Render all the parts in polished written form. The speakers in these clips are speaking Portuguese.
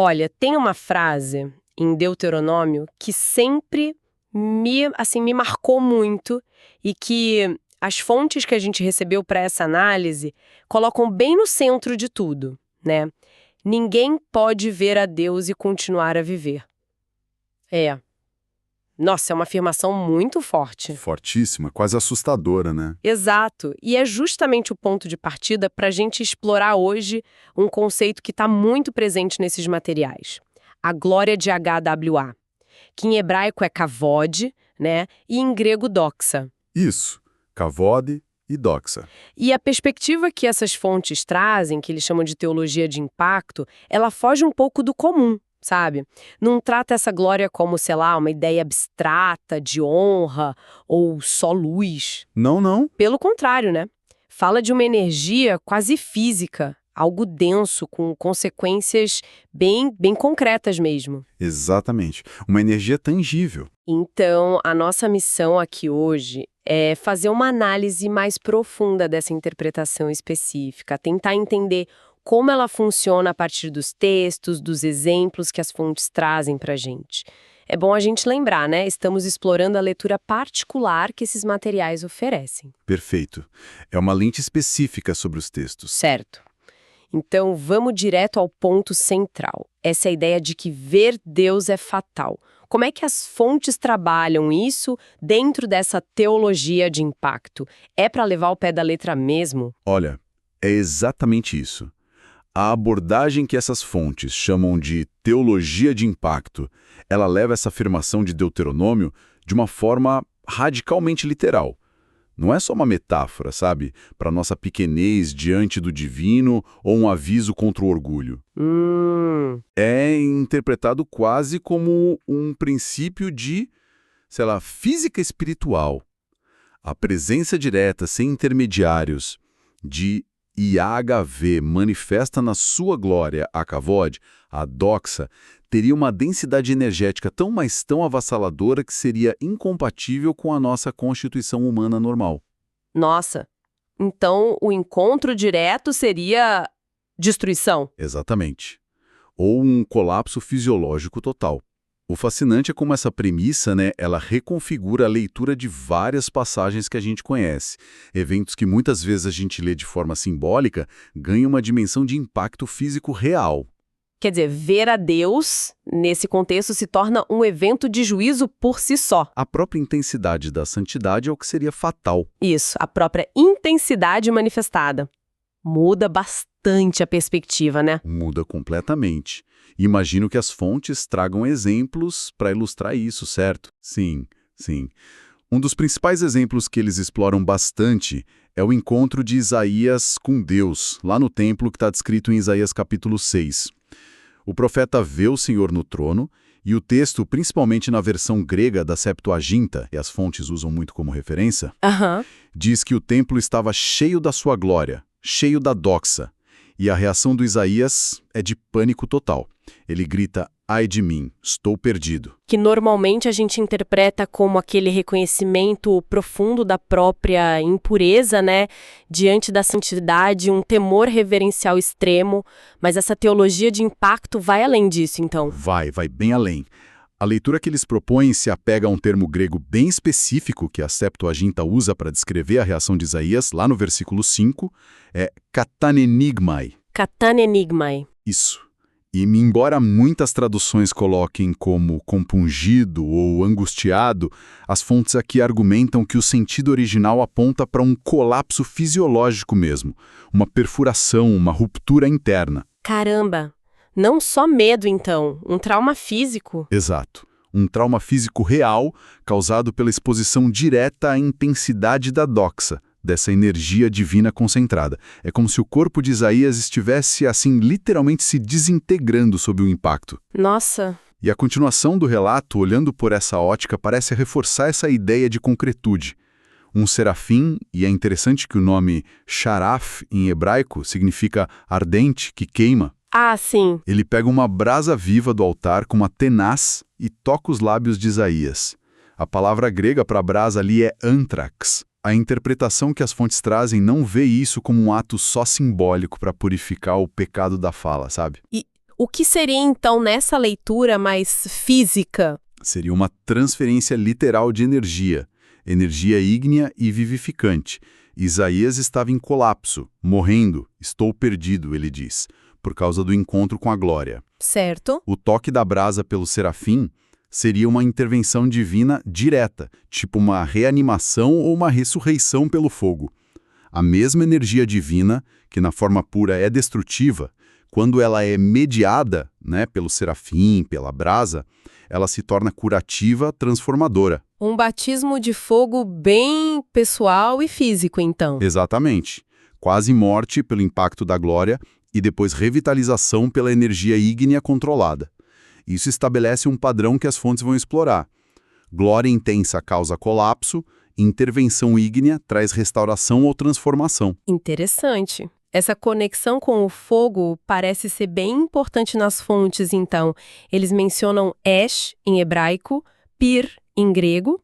Olha, tem uma frase em Deuteronômio que sempre me marcou muito e que as fontes que a gente recebeu para essa análise colocam bem no centro de tudo, né? Ninguém pode ver a Deus e continuar a viver. Nossa, é uma afirmação muito forte. Fortíssima, quase assustadora, né? Exato. E é justamente o ponto de partida para a gente explorar hoje um conceito que está muito presente nesses materiais. A glória de HWA, que em hebraico é kavod, né? E em grego doxa. Isso, kavod e doxa. E a perspectiva que essas fontes trazem, que eles chamam de teologia de impacto, ela foge um pouco do comum, sabe? Não trata essa glória como, sei lá, uma ideia abstrata de honra ou só luz. Não, não. Pelo contrário, né? Fala de uma energia quase física, algo denso, com consequências bem concretas mesmo. Exatamente. Uma energia tangível. Então, a nossa missão aqui hoje é fazer uma análise mais profunda dessa interpretação específica, tentar entender como ela funciona a partir dos textos, dos exemplos que as fontes trazem para a gente. É bom a gente lembrar, né? Estamos explorando a leitura particular que esses materiais oferecem. Perfeito. É uma lente específica sobre os textos. Certo. Então, vamos direto ao ponto central. Essa ideia de que ver Deus é fatal. Como é que as fontes trabalham isso dentro dessa teologia de impacto? É para levar ao pé da letra mesmo? Olha, é exatamente isso. A abordagem que essas fontes chamam de teologia de impacto, ela leva essa afirmação de Deuteronômio de uma forma radicalmente literal. Não é só uma metáfora, sabe? Para nossa pequenez diante do divino ou um aviso contra o orgulho. É interpretado quase como um princípio de, sei lá, física espiritual. A presença direta, sem intermediários, de IHV manifesta na sua glória a kavod, a doxa, teria uma densidade energética tão avassaladora que seria incompatível com a nossa constituição humana normal. Nossa, então o encontro direto seria destruição? Exatamente. Ou um colapso fisiológico total. O fascinante é como essa premissa, né, ela reconfigura a leitura de várias passagens que a gente conhece. Eventos que muitas vezes a gente lê de forma simbólica ganham uma dimensão de impacto físico real. Quer dizer, ver a Deus, nesse contexto, se torna um evento de juízo por si só. A própria intensidade da santidade é o que seria fatal. Isso, a própria intensidade manifestada. Muda bastante a perspectiva, né? Muda completamente. Imagino que as fontes tragam exemplos para ilustrar isso, certo? Sim, sim. Um dos principais exemplos que eles exploram bastante é o encontro de Isaías com Deus, lá no templo que está descrito em Isaías capítulo 6. O profeta vê o Senhor no trono e o texto, principalmente na versão grega da Septuaginta, e as fontes usam muito como referência, diz que o templo estava cheio da sua glória, cheio da doxa. E a reação do Isaías é de pânico total. Ele grita, ai de mim, estou perdido. Que normalmente a gente interpreta como aquele reconhecimento profundo da própria impureza, né? Diante da santidade, um temor reverencial extremo. Mas essa teologia de impacto vai além disso, então. Vai bem além. A leitura que eles propõem se apega a um termo grego bem específico que a Septuaginta usa para descrever a reação de Isaías, lá no versículo 5, é katanenigmai. Katanenigmai. Isso. E embora muitas traduções coloquem como compungido ou angustiado, as fontes aqui argumentam que o sentido original aponta para um colapso fisiológico mesmo, uma perfuração, uma ruptura interna. Caramba! Não só medo, então, um trauma físico. Exato. Um trauma físico real causado pela exposição direta à intensidade da doxa, dessa energia divina concentrada. É como se o corpo de Isaías estivesse, assim, literalmente se desintegrando sob o impacto. Nossa! E a continuação do relato, olhando por essa ótica, parece reforçar essa ideia de concretude. Um serafim, e é interessante que o nome Sharaf, em hebraico, significa ardente, que queima. Ah, sim. Ele pega uma brasa viva do altar com uma tenaz e toca os lábios de Isaías. A palavra grega para brasa ali é anthrax. A interpretação que as fontes trazem não vê isso como um ato só simbólico para purificar o pecado da fala, sabe? E O que seria, então, nessa leitura mais física? Seria uma transferência literal de energia, energia ígnea e vivificante. Isaías estava em colapso, morrendo, estou perdido, ele diz, por causa do encontro com a glória. Certo. O toque da brasa pelo serafim seria uma intervenção divina direta, tipo uma reanimação ou uma ressurreição pelo fogo. A mesma energia divina, que na forma pura é destrutiva, quando ela é mediada, né, pelo serafim, pela brasa, ela se torna curativa, transformadora. Um batismo de fogo bem pessoal e físico, então. Exatamente. Quase morte pelo impacto da glória e depois revitalização pela energia ígnea controlada. Isso estabelece um padrão que as fontes vão explorar. Glória intensa causa colapso, intervenção ígnea traz restauração ou transformação. Interessante. Essa conexão com o fogo parece ser bem importante nas fontes, então. Eles mencionam Esh, em hebraico, Pir, em grego,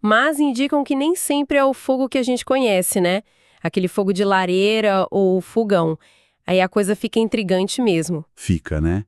mas indicam que nem sempre é o fogo que a gente conhece, né? Aquele fogo de lareira ou fogão. Aí a coisa fica intrigante mesmo. Fica, né?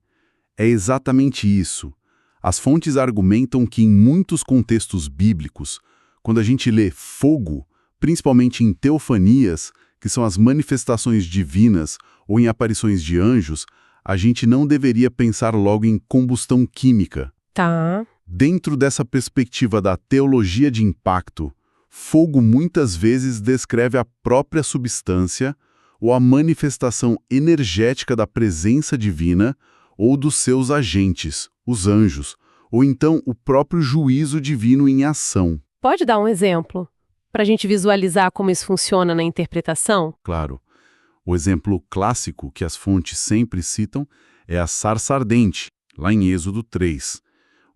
É exatamente isso. As fontes argumentam que em muitos contextos bíblicos, quando a gente lê fogo, principalmente em teofanias, que são as manifestações divinas ou em aparições de anjos, a gente não deveria pensar logo em combustão química. Tá. Dentro dessa perspectiva da teologia de impacto, fogo muitas vezes descreve a própria substância ou a manifestação energética da presença divina ou dos seus agentes, os anjos, ou então o próprio juízo divino em ação. Pode dar um exemplo? Para a gente visualizar como isso funciona na interpretação? Claro. O exemplo clássico que as fontes sempre citam é a sarça ardente, lá em Êxodo 3.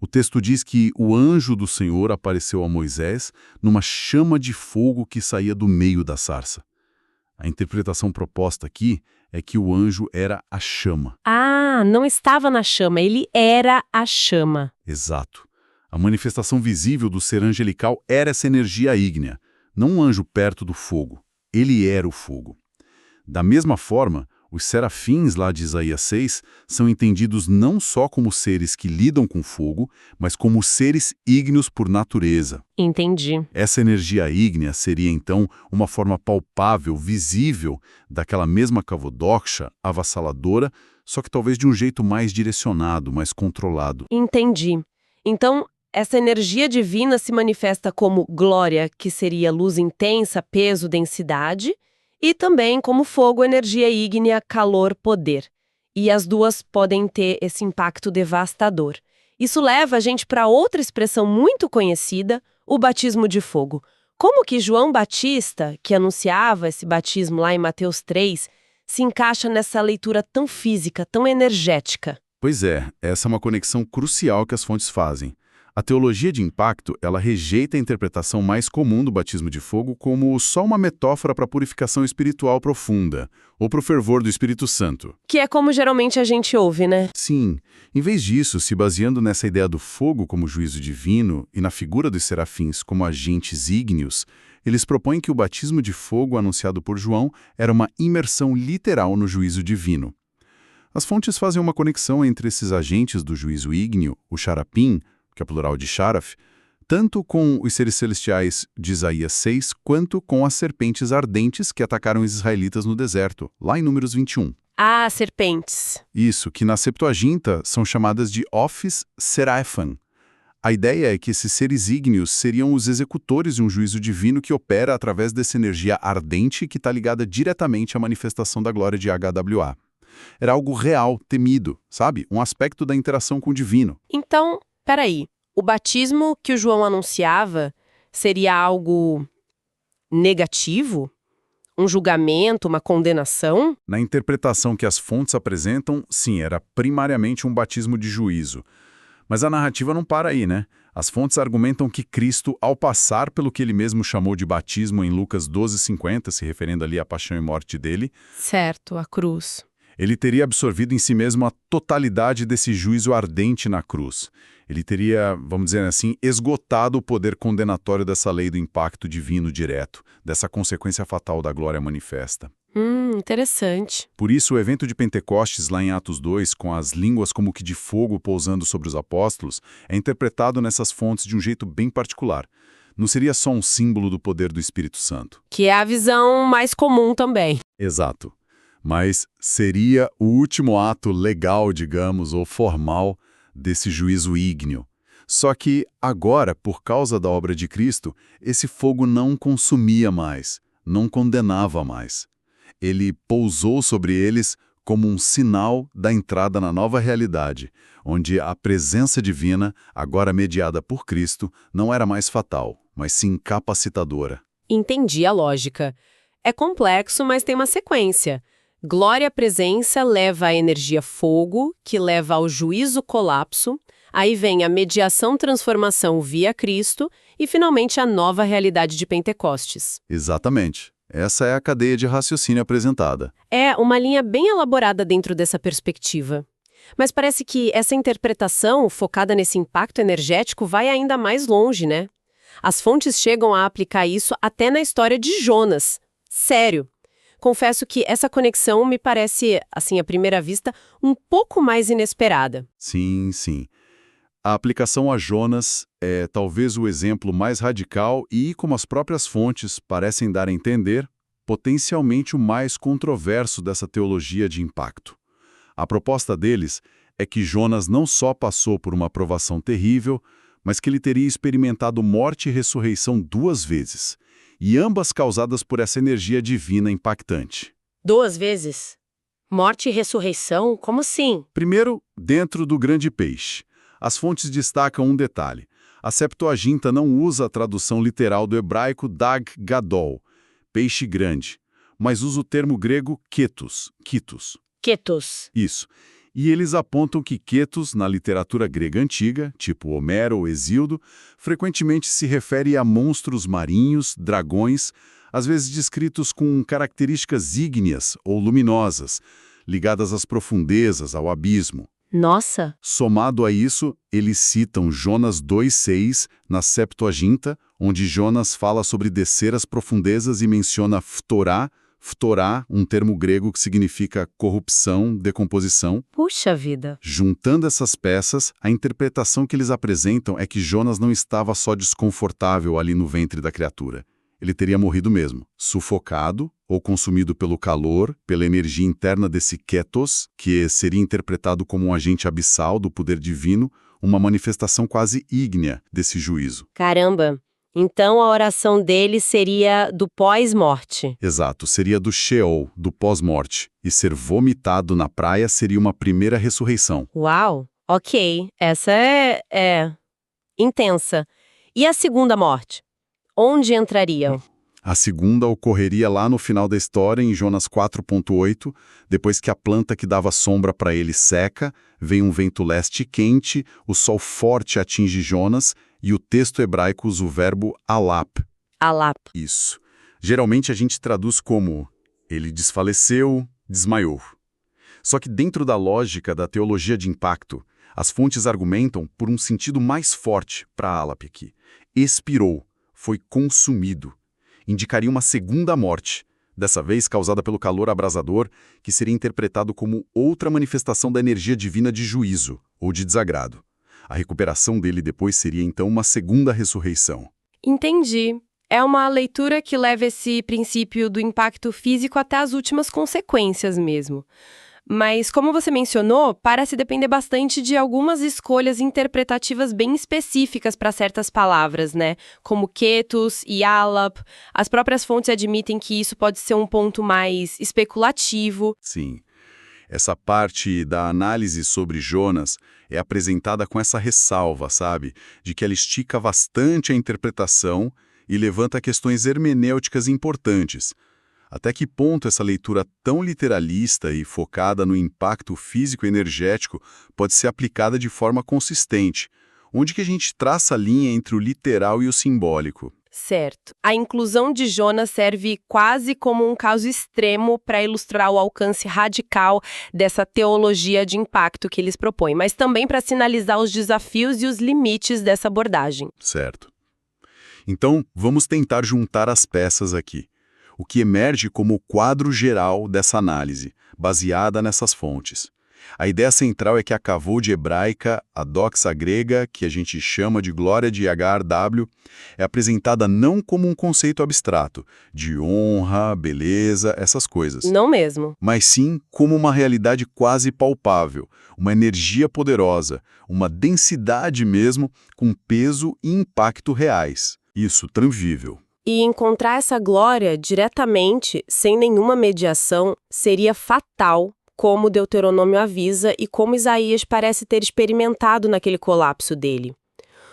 O texto diz que o anjo do Senhor apareceu a Moisés numa chama de fogo que saía do meio da sarça. A interpretação proposta aqui é que o anjo era a chama. Ah, não estava na chama, ele era a chama. Exato. A manifestação visível do ser angelical era essa energia ígnea, não um anjo perto do fogo. Ele era o fogo. Da mesma forma, os serafins lá de Isaías 6 são entendidos não só como seres que lidam com fogo, mas como seres ígneos por natureza. Entendi. Essa energia ígnea seria, então, uma forma palpável, visível, daquela mesma Kavodoksha, avassaladora, só que talvez de um jeito mais direcionado, mais controlado. Entendi. Então, essa energia divina se manifesta como glória, que seria luz intensa, peso, densidade, e também como fogo, energia ígnea, calor, poder. E as duas podem ter esse impacto devastador. Isso leva a gente para outra expressão muito conhecida, o batismo de fogo. Como que João Batista, que anunciava esse batismo lá em Mateus 3, se encaixa nessa leitura tão física, tão energética? Pois é, essa é uma conexão crucial que as fontes fazem. A teologia de impacto, ela rejeita a interpretação mais comum do batismo de fogo como só uma metáfora para a purificação espiritual profunda, ou para o fervor do Espírito Santo. Que é como geralmente a gente ouve, né? Sim, em vez disso, se baseando nessa ideia do fogo como juízo divino e na figura dos serafins como agentes ígneos, eles propõem que o batismo de fogo anunciado por João era uma imersão literal no juízo divino. As fontes fazem uma conexão entre esses agentes do juízo ígneo, o Sharapim, que é plural de Sharaf, tanto com os seres celestiais de Isaías 6, quanto com as serpentes ardentes que atacaram os israelitas no deserto, lá em Números 21. Ah, serpentes. Isso, que na Septuaginta são chamadas de Ophis Seraphim. A ideia é que esses seres ígneos seriam os executores de um juízo divino que opera através dessa energia ardente que está ligada diretamente à manifestação da glória de HWA. Era algo real, temido, sabe? Um aspecto da interação com o divino. Então, peraí, o batismo que o João anunciava seria algo negativo? Um julgamento, uma condenação? Na interpretação que as fontes apresentam, sim, era primariamente um batismo de juízo. Mas a narrativa não para aí, né? As fontes argumentam que Cristo, ao passar pelo que ele mesmo chamou de batismo em Lucas 12,50, se referindo ali à paixão e morte dele, certo, a cruz. Ele teria absorvido em si mesmo a totalidade desse juízo ardente na cruz. Ele teria, vamos dizer assim, esgotado o poder condenatório dessa lei do impacto divino direto, dessa consequência fatal da glória manifesta. Interessante. Por isso, o evento de Pentecostes, lá em Atos 2, com as línguas como que de fogo pousando sobre os apóstolos, é interpretado nessas fontes de um jeito bem particular. Não seria só um símbolo do poder do Espírito Santo. Que é a visão mais comum também. Exato. Mas seria o último ato legal, digamos, ou formal desse juízo ígneo. Só que agora, por causa da obra de Cristo, esse fogo não consumia mais, não condenava mais. Ele pousou sobre eles como um sinal da entrada na nova realidade, onde a presença divina, agora mediada por Cristo, não era mais fatal, mas sim capacitadora. Entendi a lógica. É complexo, mas tem uma sequência. Glória à presença leva à energia fogo, que leva ao juízo colapso, aí vem a mediação-transformação via Cristo e, finalmente, a nova realidade de Pentecostes. Exatamente. Essa é a cadeia de raciocínio apresentada. É uma linha bem elaborada dentro dessa perspectiva. Mas parece que essa interpretação, focada nesse impacto energético, vai ainda mais longe, né? As fontes chegam a aplicar isso até na história de Jonas. Sério. Confesso que essa conexão me parece, assim, à primeira vista, um pouco mais inesperada. Sim, sim. A aplicação a Jonas é talvez o exemplo mais radical e, como as próprias fontes parecem dar a entender, potencialmente o mais controverso dessa teologia de impacto. A proposta deles é que Jonas não só passou por uma provação terrível, mas que ele teria experimentado morte e ressurreição 2 vezes, e ambas causadas por essa energia divina impactante. 2 vezes? Morte e ressurreição? Como assim? Primeiro, dentro do grande peixe. As fontes destacam um detalhe. A Septuaginta não usa a tradução literal do hebraico dag gadol, peixe grande, mas usa o termo grego ketos, kitos. Ketos. Isso. E eles apontam que ketos, na literatura grega antiga, tipo Homero ou Hesíodo, frequentemente se refere a monstros marinhos, dragões, às vezes descritos com características ígneas ou luminosas, ligadas às profundezas, ao abismo. Nossa! Somado a isso, eles citam Jonas 2,6 na Septuaginta, onde Jonas fala sobre descer às profundezas e menciona phtorá, um termo grego que significa corrupção, decomposição. Puxa vida! Juntando essas peças, a interpretação que eles apresentam é que Jonas não estava só desconfortável ali no ventre da criatura. Ele teria morrido mesmo, sufocado ou consumido pelo calor, pela energia interna desse ketos, que seria interpretado como um agente abissal do poder divino, uma manifestação quase ígnea desse juízo. Caramba! Então a oração dele seria do pós-morte. Exato, seria do Sheol, do pós-morte, e ser vomitado na praia seria uma primeira ressurreição. Uau! Ok, essa é intensa. E a segunda morte? Onde entrariam? A segunda ocorreria lá no final da história, em Jonas 4,8, depois que a planta que dava sombra para ele seca, vem um vento leste quente, o sol forte atinge Jonas, e o texto hebraico usa o verbo alap. Alap. Isso. Geralmente a gente traduz como ele desfaleceu, desmaiou. Só que dentro da lógica da teologia de impacto, as fontes argumentam por um sentido mais forte para alap aqui. Expirou. Foi consumido. Indicaria uma segunda morte, dessa vez causada pelo calor abrasador, que seria interpretado como outra manifestação da energia divina de juízo ou de desagrado. A recuperação dele depois seria então uma segunda ressurreição. Entendi. É uma leitura que leva esse princípio do impacto físico até as últimas consequências mesmo. Mas, como você mencionou, parece depender bastante de algumas escolhas interpretativas bem específicas para certas palavras, né? Como ketos e alap. As próprias fontes admitem que isso pode ser um ponto mais especulativo. Sim. Essa parte da análise sobre Jonas é apresentada com essa ressalva, sabe? De que ela estica bastante a interpretação e levanta questões hermenêuticas importantes. Até que ponto essa leitura tão literalista e focada no impacto físico-energético pode ser aplicada de forma consistente? Onde que a gente traça a linha entre o literal e o simbólico? Certo. A inclusão de Jonas serve quase como um caso extremo para ilustrar o alcance radical dessa teologia de impacto que eles propõem, mas também para sinalizar os desafios e os limites dessa abordagem. Certo. Então, vamos tentar juntar as peças aqui. o que emerge como o quadro geral dessa análise, baseada nessas fontes. A ideia central é que a kavod hebraica, a doxa grega, que a gente chama de glória de HRW, é apresentada não como um conceito abstrato, de honra, beleza, essas coisas. Não mesmo. Mas sim como uma realidade quase palpável, uma energia poderosa, uma densidade mesmo, com peso e impacto reais. Isso, tangível. E encontrar essa glória diretamente, sem nenhuma mediação, seria fatal, como Deuteronômio avisa e como Isaías parece ter experimentado naquele colapso dele.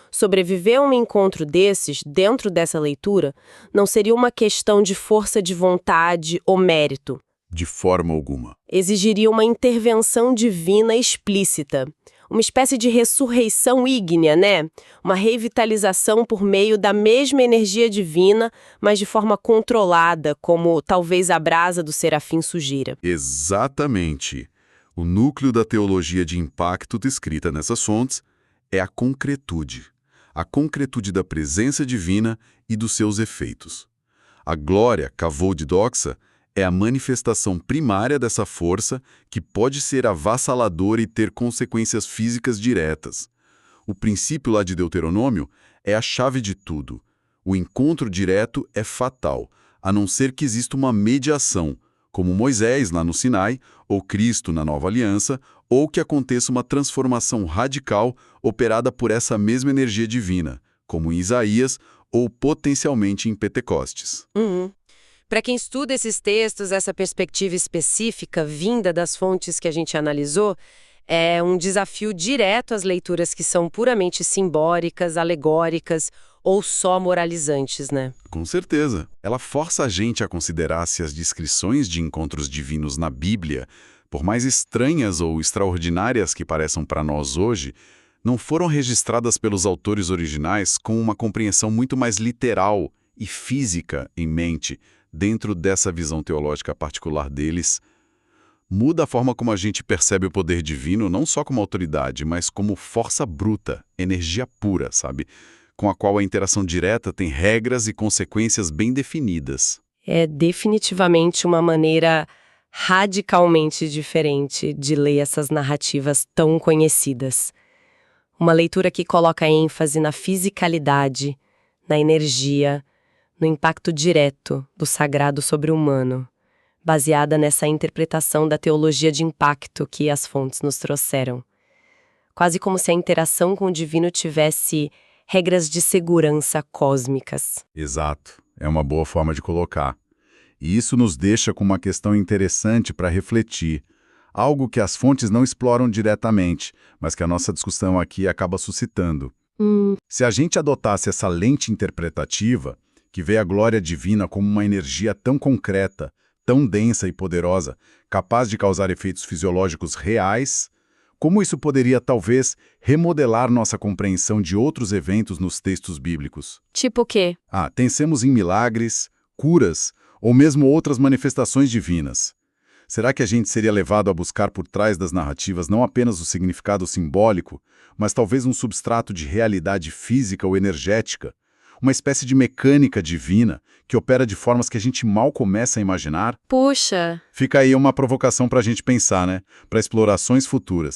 Sobreviver a um encontro desses, dentro dessa leitura, não seria uma questão de força de vontade ou mérito. De forma alguma. Exigiria uma intervenção divina explícita. Uma espécie de ressurreição ígnea, né? Uma revitalização por meio da mesma energia divina, mas de forma controlada, como talvez a brasa do serafim sugira. Exatamente. O núcleo da teologia de impacto descrita nessas fontes é a concretude. A concretude da presença divina e dos seus efeitos. A glória, kavod doxa, é a manifestação primária dessa força que pode ser avassaladora e ter consequências físicas diretas. O princípio lá de Deuteronômio é a chave de tudo. O encontro direto é fatal, a não ser que exista uma mediação, como Moisés lá no Sinai, ou Cristo na Nova Aliança, ou que aconteça uma transformação radical operada por essa mesma energia divina, como em Isaías ou potencialmente em Pentecostes. Para quem estuda esses textos, essa perspectiva específica, vinda das fontes que a gente analisou, é um desafio direto às leituras que são puramente simbólicas, alegóricas ou só moralizantes, né? Com certeza. Ela força a gente a considerar se as descrições de encontros divinos na Bíblia, por mais estranhas ou extraordinárias que pareçam para nós hoje, não foram registradas pelos autores originais com uma compreensão muito mais literal e física em mente, dentro dessa visão teológica particular deles. Muda a forma como a gente percebe o poder divino, não só como autoridade, mas como força bruta, energia pura, sabe? Com a qual a interação direta tem regras e consequências bem definidas. É definitivamente uma maneira radicalmente diferente de ler essas narrativas tão conhecidas. Uma leitura que coloca ênfase na fisicalidade, na energia, no impacto direto do sagrado sobre o humano, baseada nessa interpretação da teologia de impacto que as fontes nos trouxeram. Quase como se a interação com o divino tivesse regras de segurança cósmicas. Exato. É uma boa forma de colocar. E isso nos deixa com uma questão interessante para refletir. Algo que as fontes não exploram diretamente, mas que a nossa discussão aqui acaba suscitando. Se a gente adotasse essa lente interpretativa, que vê a glória divina como uma energia tão concreta, tão densa e poderosa, capaz de causar efeitos fisiológicos reais, como isso poderia, talvez, remodelar nossa compreensão de outros eventos nos textos bíblicos? Tipo o quê? Pensemos em milagres, curas ou mesmo outras manifestações divinas. Será que a gente seria levado a buscar por trás das narrativas não apenas o significado simbólico, mas talvez um substrato de realidade física ou energética? Uma espécie de mecânica divina que opera de formas que a gente mal começa a imaginar? Puxa! Fica aí uma provocação para a gente pensar, né? Para explorações futuras.